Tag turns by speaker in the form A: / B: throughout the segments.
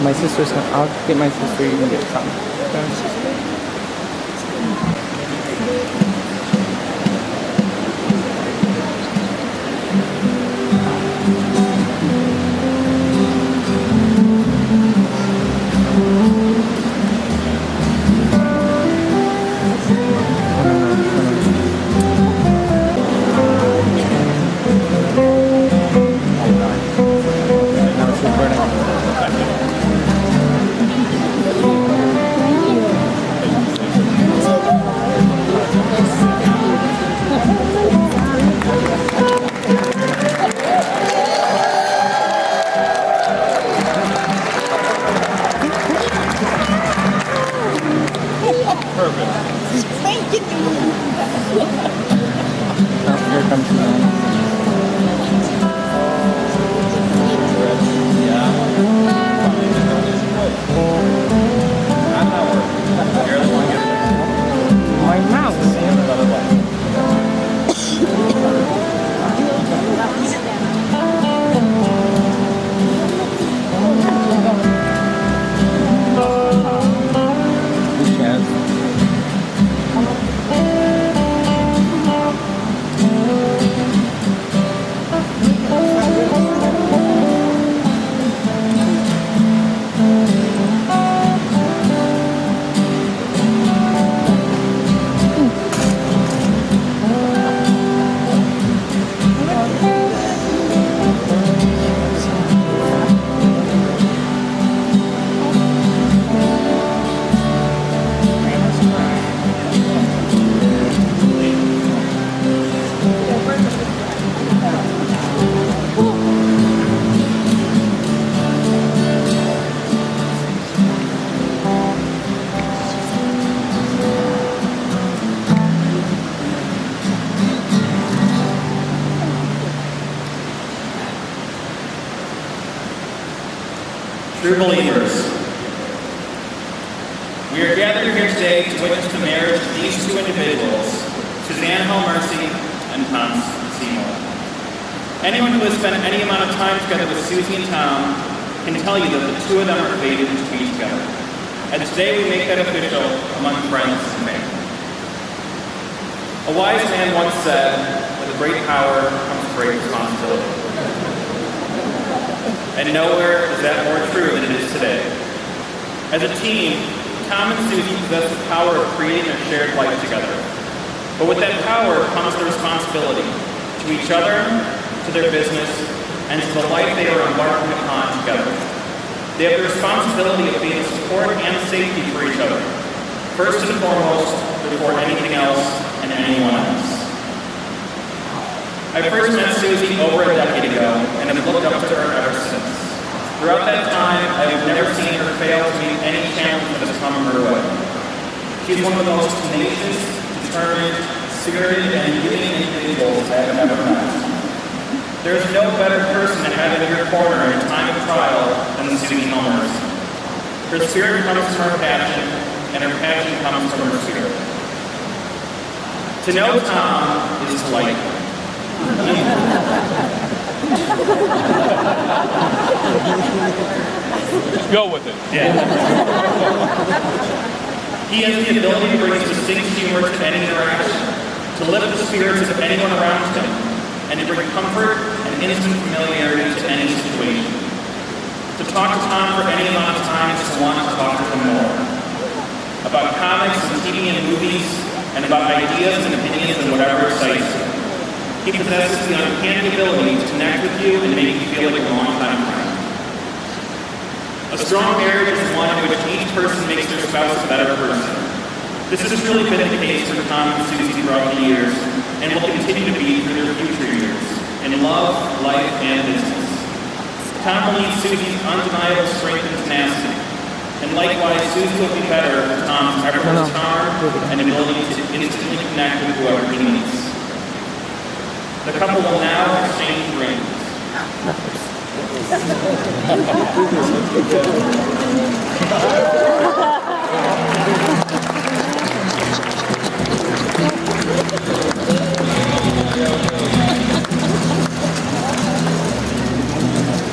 A: My sister's gonna, I'll get my sister, you can get some.
B: True believers, we are gathered here today to witness the marriage of these two individuals, Suzie and Tom Seymour. Anyone who has spent any amount of time together with Suzie and Tom can tell you that the two of them are fated to be together. And today we make that official among friends and family. A wise man once said, with great power comes great responsibility. And nowhere is that more true than it is today. As a team, Tom and Suzie possess the power of creating a shared life together. But with that power comes the responsibility to each other, to their business, and to the life they are embarking upon together. They have the responsibility of being support and safety for each other, first and foremost, before anything else and anyone else. I first met Suzie over a decade ago and have looked up to her ever since. Throughout that time, I have never seen her fail to meet any challenge that has come her way. She is one of the most tenacious, determined, spirited, and giving individuals I have ever met. There is no better person to have in your corner in time of trial than Suzie Tom. Her spirit comes from her passion, and her passion comes from her spirit. To know Tom is to like him.
C: Go with it.
B: Yeah. He has the ability to bring distinct humor to any interaction, to lift the spirits of anyone around him, and to bring comfort and instant familiarity to any situation. To talk to Tom for any amount of time is to want to talk to him more. About comics and TV and movies, and about ideas and opinions and whatever excites you. He possesses the uncanny ability to connect with you and make you feel like a long-time friend. A strong marriage is one in which each person makes their spouse a better person. This has really been the case for Tom and Suzie throughout the years, and will continue to be through their future years, in love, life, and business. Tom will need Suzie's undeniable strength and tenacity, and likewise, Suzie will be better for Tom's effortless charm and ability to instantly connect with whoever he needs. The couple will now exchange rings.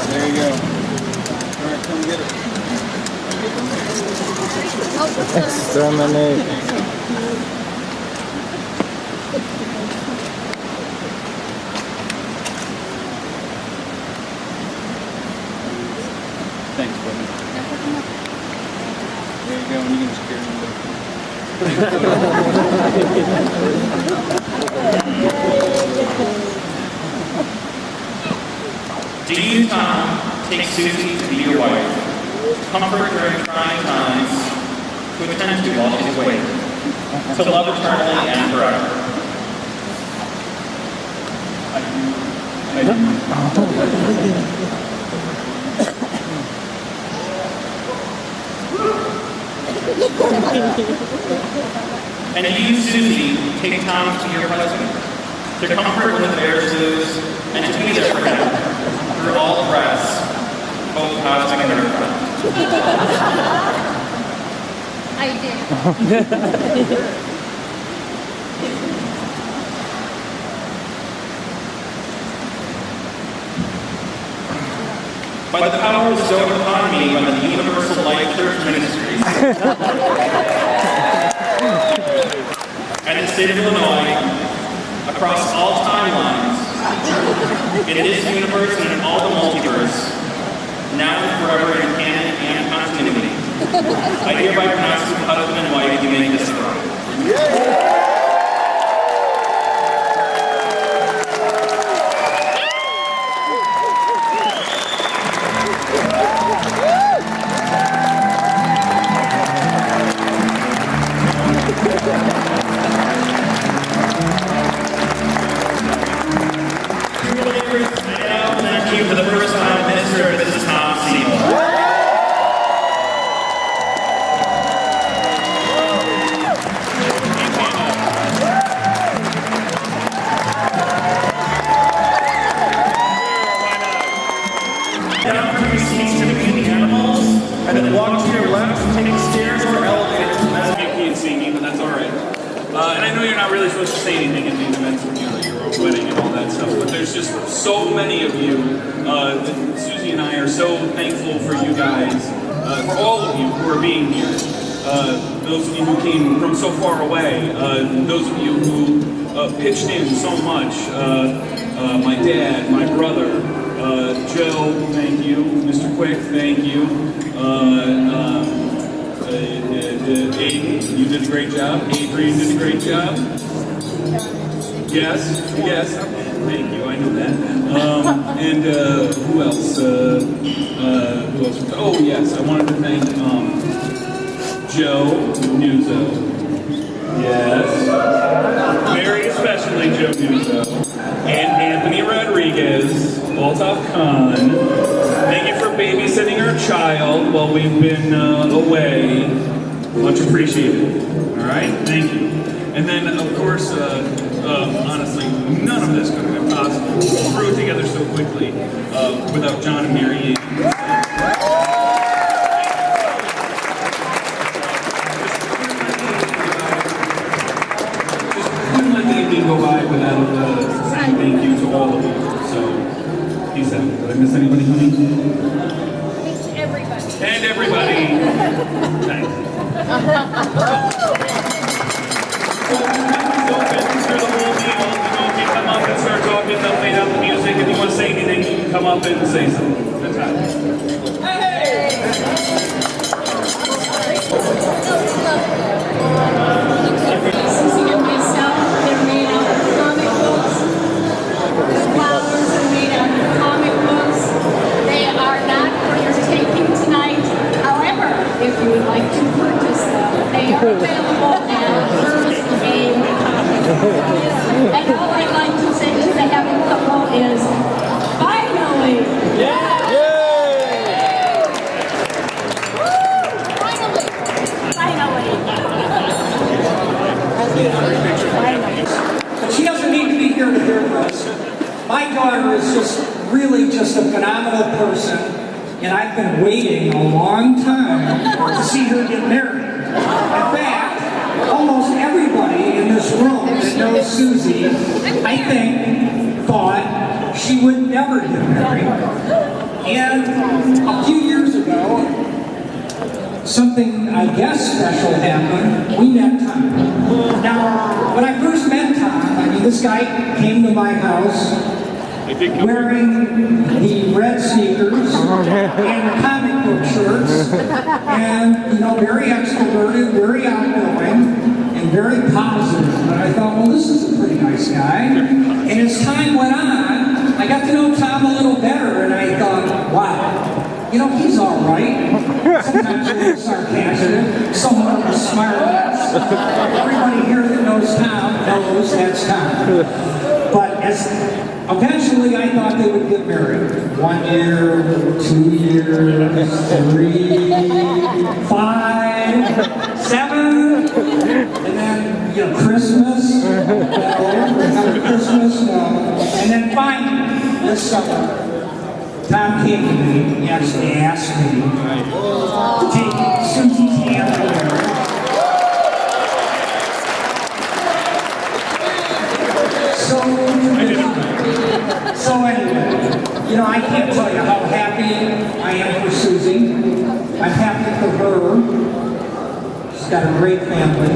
D: There you go. All right, come get it.
A: Terminate.
B: Thanks, brother.
A: There you go, and you can just carry
B: Do you, Tom, take Suzie to be your wife, comfort during trying times, to attend to while she's away, to love eternally and forever? I do. And do you, Suzie, take Tom to your husband, to comfort when the bears lose, and to be there for him through all threats, both positive and negative?
C: I do.
B: By the power bestowed upon me by the Universal Life Church Ministries and the state of Illinois, across all timelines, in this universe and in all the multiverse, now and forever in canon and continuity, I hereby pronounce you husband and wife, you make this strong. Thank you for the first time, Mr. and Mrs. Tom Seymour. Down from your seats to the animals, and then walk to your left, take stairs or elevators.
D: That's you can't see me, but that's all right. And I know you're not really supposed to say anything at these events, you know, your own wedding and all that stuff, but there's just so many of you. Suzie and I are so thankful for you guys, for all of you who are being here. Those of you who came from so far away, those of you who pitched in so much. My dad, my brother, Joe, thank you. Mr. Quick, thank you. Aiden, you did a great job. Adrian did a great job. Yes, thank you, I know that. And who else? Oh yes, I wanted to thank Joe Nuzzo. Yes, very especially Joe Nuzzo. And Anthony Rodriguez, Baltov Khan. Thank you for babysitting our child while we've been away. Much appreciated. All right, thank you. And then, of course, honestly, none of this could have been possible. We threw it together so quickly without John and Mary. Just couldn't let the evening go by without saying thank you to all of you. So, peace out. Did I miss anybody, honey?
C: Thanks to everybody.
D: And everybody. Thanks. Come up and start talking, they'll fade out the music. If you want to say anything, you can come up and say something. That's right.
C: Suzie and myself, they're made out of comic books. The flowers are made out of comic books. They are not for your taking tonight. However, if you would like to purchase them, they are available at First Aid Comics. And all I'd like to say to the happy couple is, finally! Finally!
E: But she doesn't need to be here to hear this. My daughter is just a phenomenal person, and I've been waiting a long time to see her get married. In fact, almost everybody in this room that knows Suzie, I think, thought she would never get married. And a few years ago, something, I guess, special happened. We met Tom. Now, when I first met Tom, I mean, this guy came to my house wearing the red sneakers and the comic book shirts, and, you know, very extroverted, very outgoing, and very positive. And I thought, well, this is a pretty nice guy. And as time went on, I got to know Tom a little better, and I thought, wow. You know, he's all right. Sometimes a little sarcastic, somewhat of a smart ass. Everybody here that knows Tom knows that's Tom. But eventually I thought they would get married. 1 year, 2 years, 3, 5, 7, and then, you know, Christmas, another Christmas, and then finally, this summer, Tom came to me, he actually asked me to take Suzie Tom to marriage. So anyway, you know, I can't tell you how happy I am for Suzie. I'm happy for her. She's got a great family.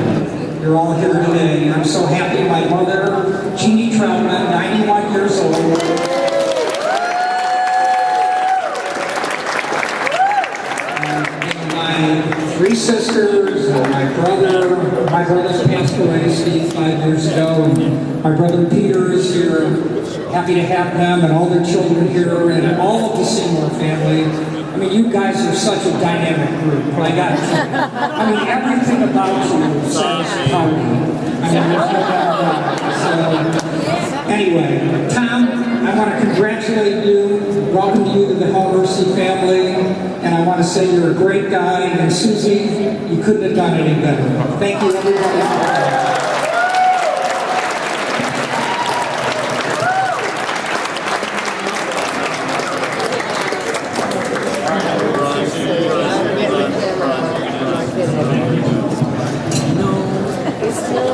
E: You're all here today. I'm so happy my mother, Jeannie Troutman, 91 years old. Three sisters, my brother's passed away, Steve, 5 years ago, and my brother Peter is here. Happy to have them and all their children here, and all of the Seymour family. I mean, you guys are such a dynamic group. I got to say. I mean, everything about you says party. I mean, there's no doubt about it. So, anyway, Tom, I want to congratulate you, welcome you to the Hall Mercy family, and I want to say you're a great guy, and Suzie, you couldn't have done any better. Thank you, everybody.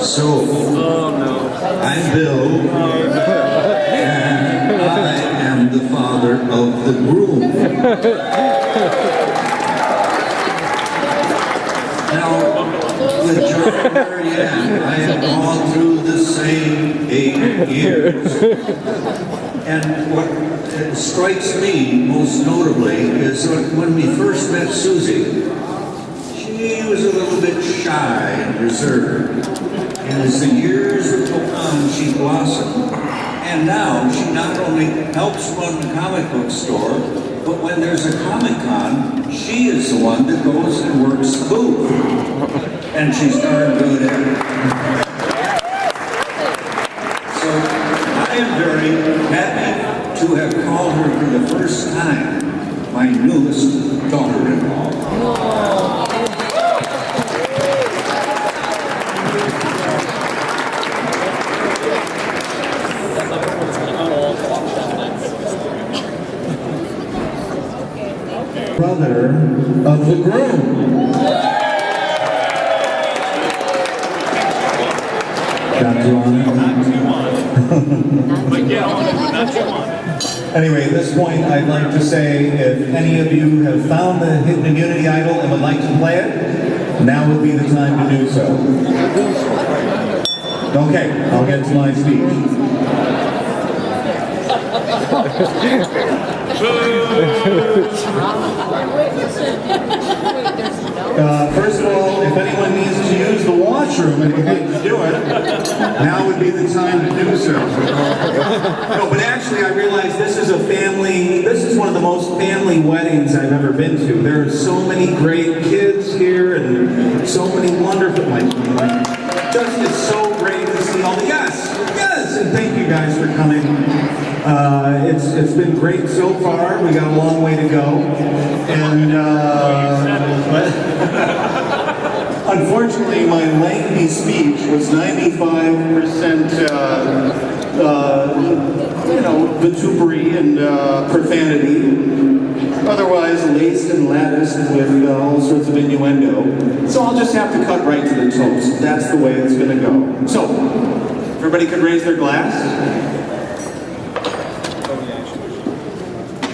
F: So, I'm Bill, and I am the father of the groom. Now, with John and Marianne, I have gone through the same 8 years. And what strikes me most notably is that when we first met Suzie, she was a little bit shy and reserved. And as the years would go on, she blossomed. And now she not only helps run the comic book store, but when there's a Comic-Con, she is the one that goes and works the booth. And she's darn good at it. So I am very happy to have called her for the first time my newest daughter-in-law. Brother of the groom. Got you on it?
D: Not too on. But yeah, not too on.
F: Anyway, at this point, I'd like to say if any of you have found the hidden immunity idol and would like to play it, now would be the time to do so. Okay, I'll get to my speech. First of all, if anyone needs to use the washroom and can do it, now would be the time to do so. No, but actually I realize this is one of the most family weddings I've ever been to. There are so many great kids here and so many wonderful, just it's so great to see all the, yes, and thank you guys for coming. It's been great so far. We got a long way to go, and unfortunately, my lengthy speech was 95% vitupery and profanity, otherwise laced and latticed with all sorts of innuendo. So I'll just have to cut right to the toast. That's the way it's going to go. So, everybody could raise their glass.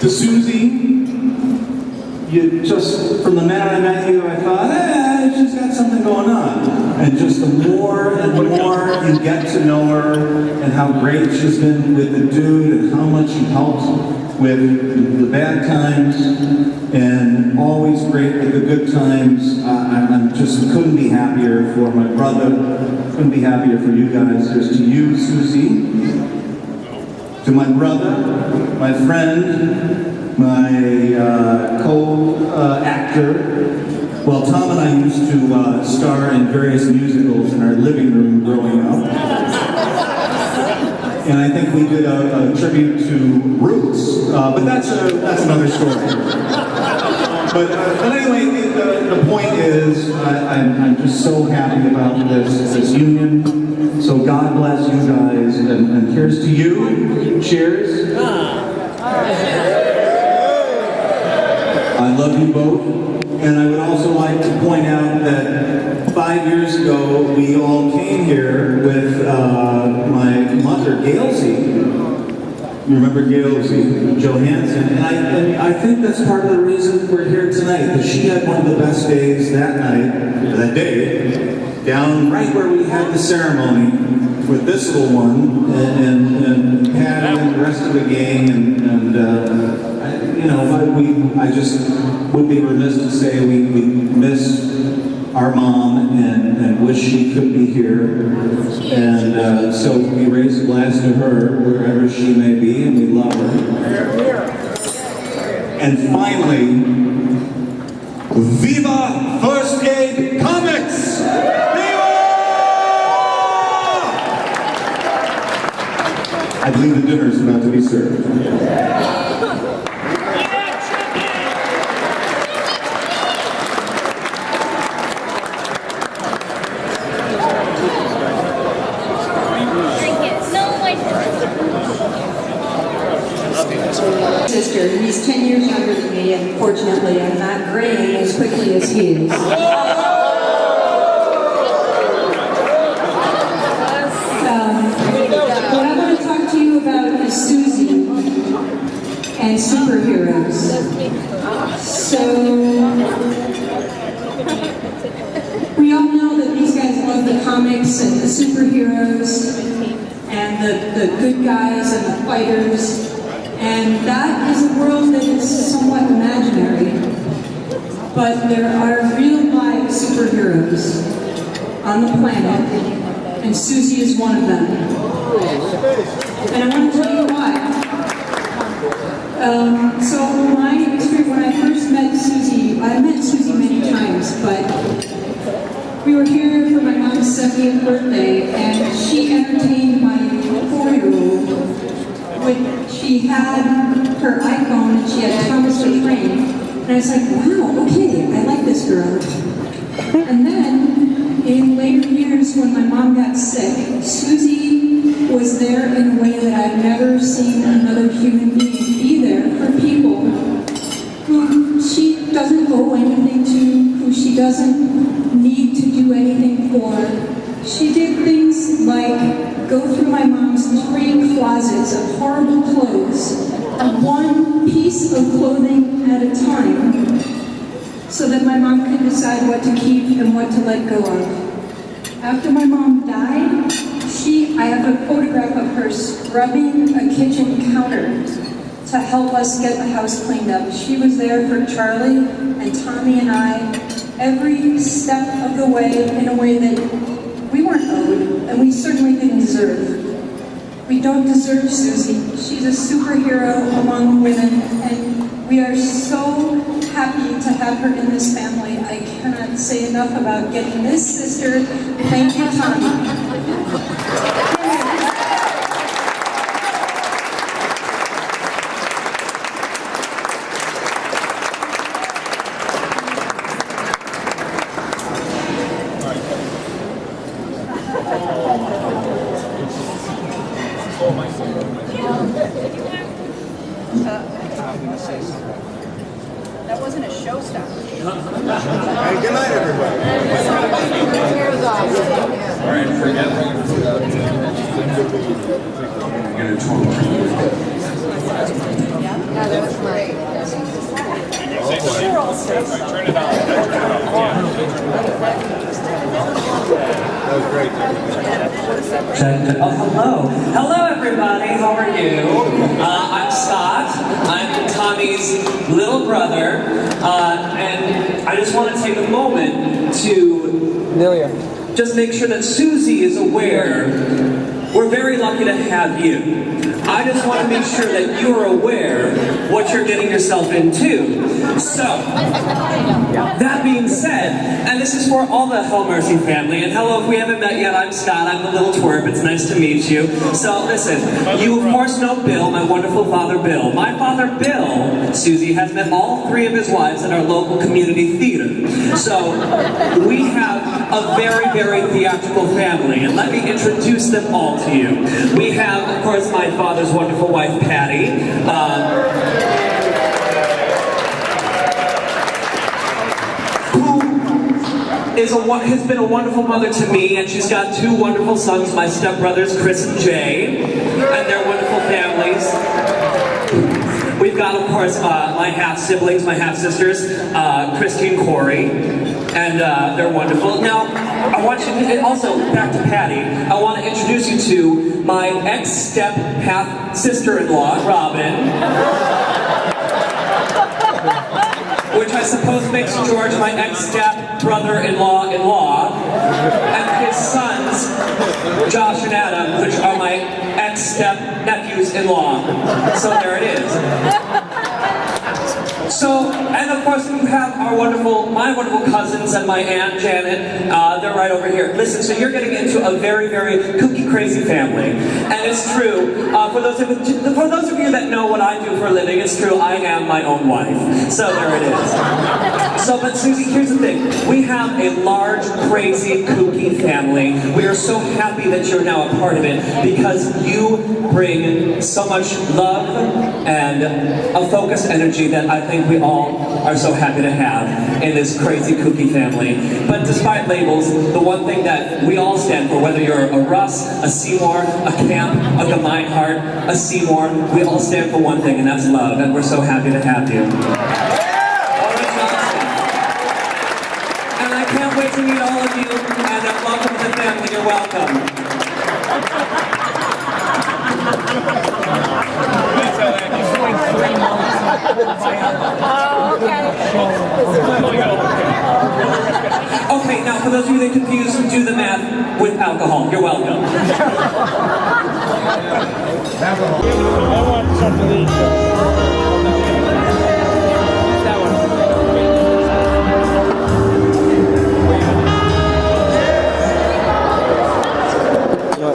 F: To Suzie, you just, from the minute I met you, I thought, she's got something going on. And just the more and more you get to know her and how great she's been with the dude and how much she helps with the bad times and always great with the good times. I'm just couldn't be happier for my brother, couldn't be happier for you guys. Here's to you, Suzie, to my brother, my friend, my co-actor. Well, Tom and I used to star in various musicals in our living room growing up. And I think we did a tribute to Roots, but that's another story. But anyway, the point is, I'm just so happy about this union. So God bless you guys, and here's to you. Cheers. I love you both. And I would also like to point out that 5 years ago, we all came here with my mother, Gailsey. You remember Gailsey Johansson? And I think that's part of the reason we're here tonight, because she had one of the best days that night, that day, down right where we had the ceremony with this little one, and Patty and the rest of the gang, I just would be remiss to say we miss our mom and wish she could be here. And so we raise a glass to her wherever she may be, and we love her. And finally, Viva First Aid Comics! Viva! I believe the dinner is about to be served.
G: Sister, he's 10 years younger than me, and fortunately I'm not graying as quickly as he is. What I want to talk to you about is Suzie and superheroes. So, we all know that these guys love the comics and the superheroes and the good guys and the fighters. And that is a world that is somewhat imaginary, but there are real live superheroes on the planet, and Suzie is one of them. And I want to tell you why. So my experience, when I first met Suzie, I met Suzie many times, but we were here for my mom's 70th birthday, and she entertained my 4-year-old. She had her iPhone and she had Thomas the Train, and I was like, wow, okay, I like this girl. And then, in later years when my mom got sick, Suzie was there in a way that I've never seen another human being be there for people who she doesn't owe anything to, who she doesn't need to do anything for. She did things like go through my mom's 3 closets of horrible clothes, one piece of clothing at a time, so that my mom could decide what to keep and what to let go of. After my mom died, I have a photograph of her scrubbing a kitchen counter to help us get the house cleaned up. She was there for Charlie and Tommy and I every step of the way in a way that we weren't owed, and we certainly didn't deserve. We don't deserve Suzie. She's a superhero among women, and we are so happy to have her in this family. I cannot say enough about getting this sister. Thank you, Tommy.
H: That wasn't a showstopper.
A: Hey, good night, everybody.
D: All right, forget
H: Yeah, that was great.
I: Suzie's little brother, and I just want to take a moment to just make sure that Suzie is aware we're very lucky to have you. I just want to make sure that you're aware what you're getting yourself into. So, that being said, and this is for all the Hell Mercy family, and hello, if we haven't met yet, I'm Scott, I'm the little twerp, it's nice to meet you. So listen, you of course know Bill, my wonderful father Bill. My father Bill, Suzie, has met all three of his wives at our local community theater. So, we have a very, very theatrical family, and let me introduce them all to you. We have, of course, my father's wonderful wife, Patty. Has been a wonderful mother to me, and she's got two wonderful sons, my stepbrothers Chris and Jay, and their wonderful families. We've got, of course, my half-siblings, my half-sisters, Christy and Corey, and they're wonderful. Now, I want you to, also, back to Patty, I want to introduce you to my ex-step half-sister-in-law, Robin. Which I suppose makes George my ex-step brother-in-law, and his sons, Josh and Adam, which are my ex-step nephews-in-law. So there it is. So, and of course you have my wonderful cousins and my Aunt Janet, they're right over here. Listen, so you're getting into a very, very kooky, crazy family. And it's true, for those of you that know what I do for a living, it's true, I am my own wife. So there it is. So, but Suzie, here's the thing. We have a large, crazy, kooky family. We are so happy that you're now a part of it because you bring so much love and a focused energy that I think we all are so happy to have in this crazy, kooky family. But despite labels, the one thing that we all stand for, whether you're a Russ, a Seymour, a Camp, a Gemeinhardt, a Seymour, we all stand for one thing, and that's love, and we're so happy to have you. And I can't wait to meet all of you, and welcome to the family, you're welcome. Okay, now for those of you that are confused, do the math with alcohol. You're welcome.
A: I want something to eat.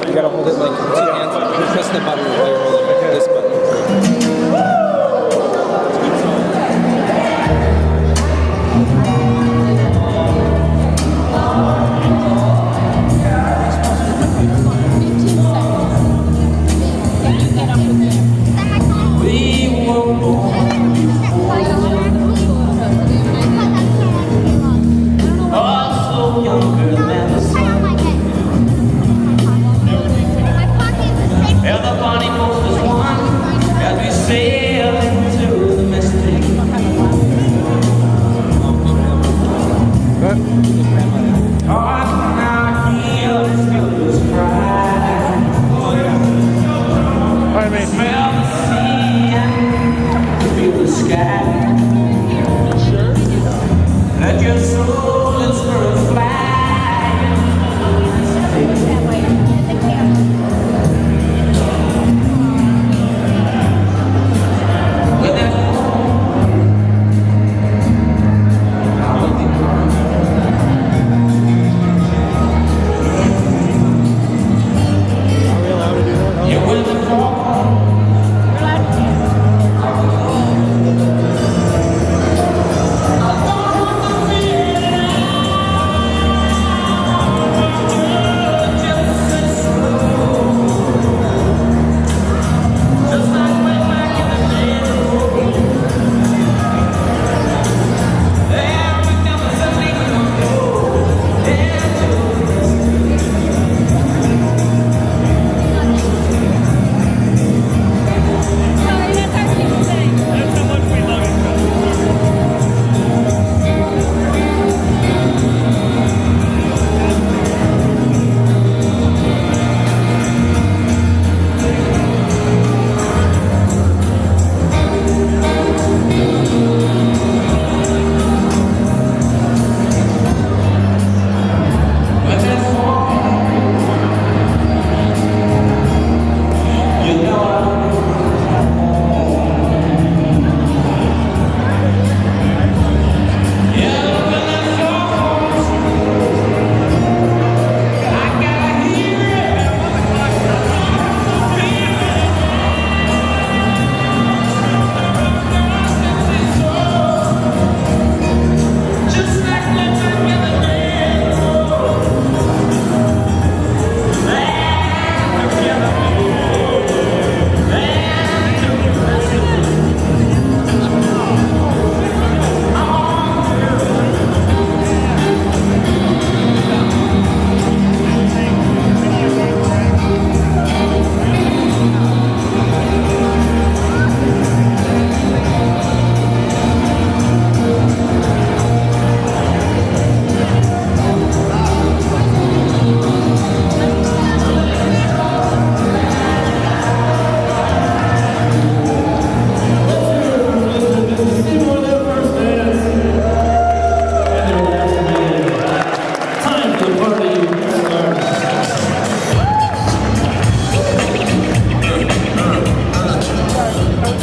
A: You gotta hold it like with 2 hands. Press the button while you're holding it. This button.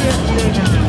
J: Yes,